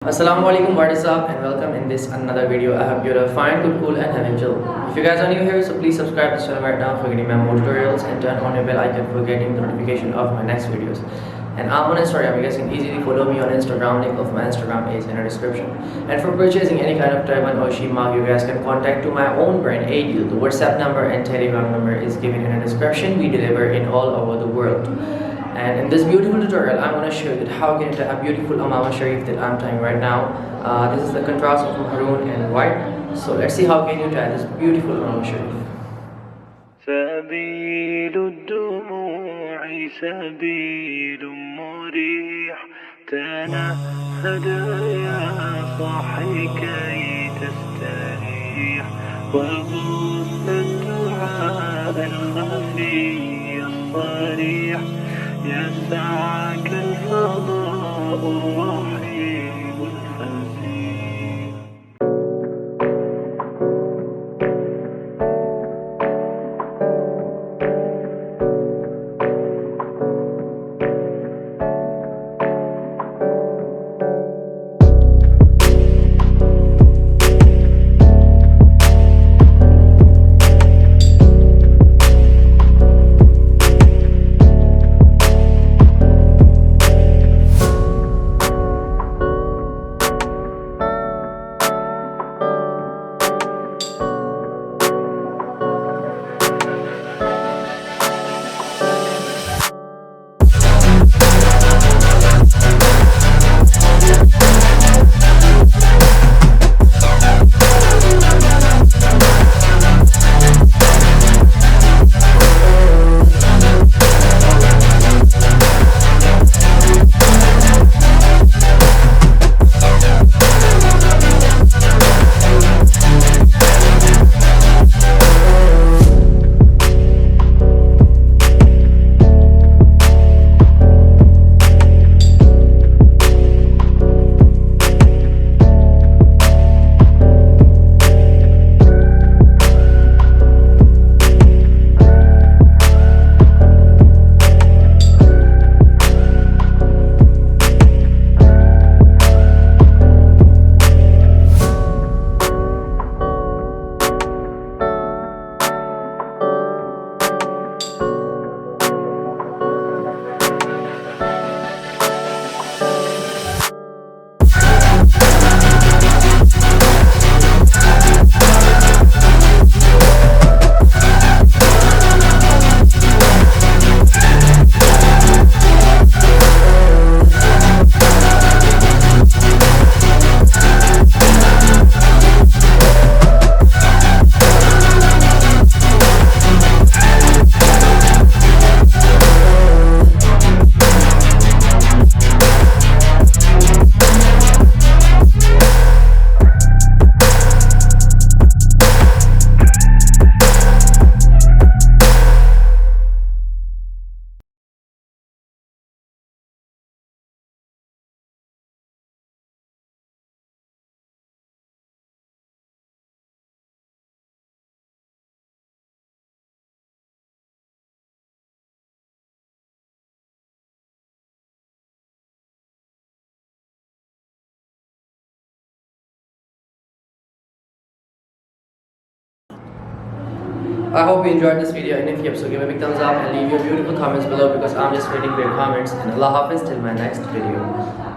Assalamu Alaikum, what is up, and welcome in this another video. I hope you're fine, good, cool, and having chill. If you guys are new here, so please subscribe to this channel right now for getting my more tutorials and turn on your bell icon for getting the notification of my next videos. And I'm on Instagram. You guys can easily follow me on Instagram. Link of my Instagram is in the description. And for purchasing any kind of turban or sheep mark, you guys can contact to my own brand ADL. The WhatsApp number and Telegram number is given in the description. We deliver in all over the world. And in this beautiful tutorial, I'm going to show you that how can you tie a beautiful Amama Sharif that I'm tying right now. This is the contrast of maroon and white. So let's see how can you tie this beautiful Amama Sharif. سبيل الدموع سبيل مريح تنهد يا صاحي كي تستريح وغص الدعاء الخفي الصريح يسعك الفضاء الرحيم الفسيح. I hope you enjoyed this video, and if you have, so give a big thumbs up and leave your beautiful comments below because I'm just waiting for your comments. And Allah Hafiz till my next video.